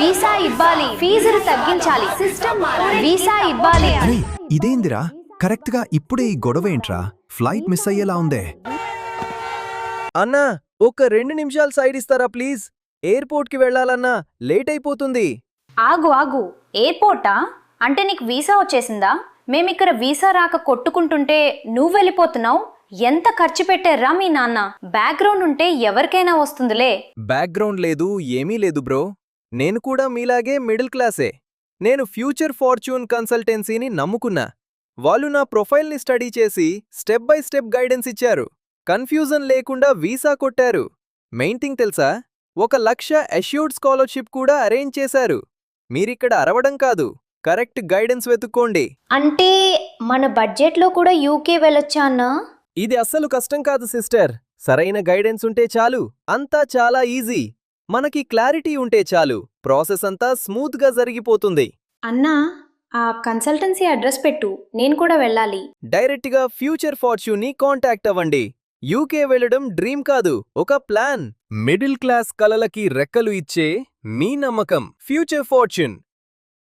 Visa ఇవ్వాలి, ఫీజులు తగ్గించాలి, సిస్టమ్ వీసా ఇవ్వాలి. అరే ఇదేందిరా, కరెక్ట్ గా ఇప్పుడే ఈ గొడవేంట్రా? ఫ్లైట్ మిస్ అయ్యేలా ఉందే. అన్నా, ఒక 2 నిమిషాలు సైడ్ ఇస్తారా ప్లీజ్? ఎయిర్పోర్ట్ కి వెళ్లాలన్నా లేట్ అయిపోతుంది. ఆగు ఆగు, ఎయిర్పోర్టా? అంటే నీకు వీసా వచ్చేసిందా? మేమిక్కడ వీసా రాక కొట్టుకుంటుంటే నువ్వు వెళ్ళిపోతున్నావు. ఎంత ఖర్చు పెట్టారా మీ నాన్న? బ్యాక్గ్రౌండ్ ఉంటే ఎవరికైనా వస్తుందిలే. బ్యాక్గ్రౌండ్ లేదు, ఏమీ లేదు బ్రో. నేను కూడా మీలాగే మిడిల్ క్లాసే. నేను ఫ్యూచర్ ఫార్చ్యూన్ కన్సల్టెన్సీని నమ్ముకున్నా. వాళ్ళు నా ప్రొఫైల్ని స్టడీ చేసి స్టెప్ బై స్టెప్ గైడెన్స్ ఇచ్చారు. కన్ఫ్యూజన్ లేకుండా వీసా కొట్టారు. మెయిన్ థింగ్ తెలుసా, 1 లక్ష అష్యూర్డ్ స్కాలర్షిప్ కూడా అరేంజ్ చేశారు. మీరిక్కడ అరవడం కాదు, కరెక్ట్ గైడెన్స్ వెతుక్కోండి. అంటే మన బడ్జెట్లో కూడా యూకే వెళ్ళొచ్చా అన్నా? ఇది అస్సలు కష్టం కాదు సిస్టర్. సరైన గైడెన్స్ ఉంటే చాలు. అంతా చాలా ఈజీ. మనకి క్లారిటీ ఉంటే చాలు, ప్రాసెస్ అంతా స్మూత్గా జరిగిపోతుంది. అన్నా, ఆ కన్సల్టెన్సీ అడ్రస్ పెట్టు, నేను కూడా వెళ్ళాలి. డైరెక్ట్గా ఫ్యూచర్ ఫార్చ్యూన్ని కాంటాక్ట్ అవ్వండి. యూకే వెళ్ళడం డ్రీమ్ కాదు, ఒక ప్లాన్. మిడిల్ క్లాస్ కలలకి రెక్కలు ఇచ్చే మీ నమ్మకం ఫ్యూచర్ ఫార్చ్యూన్.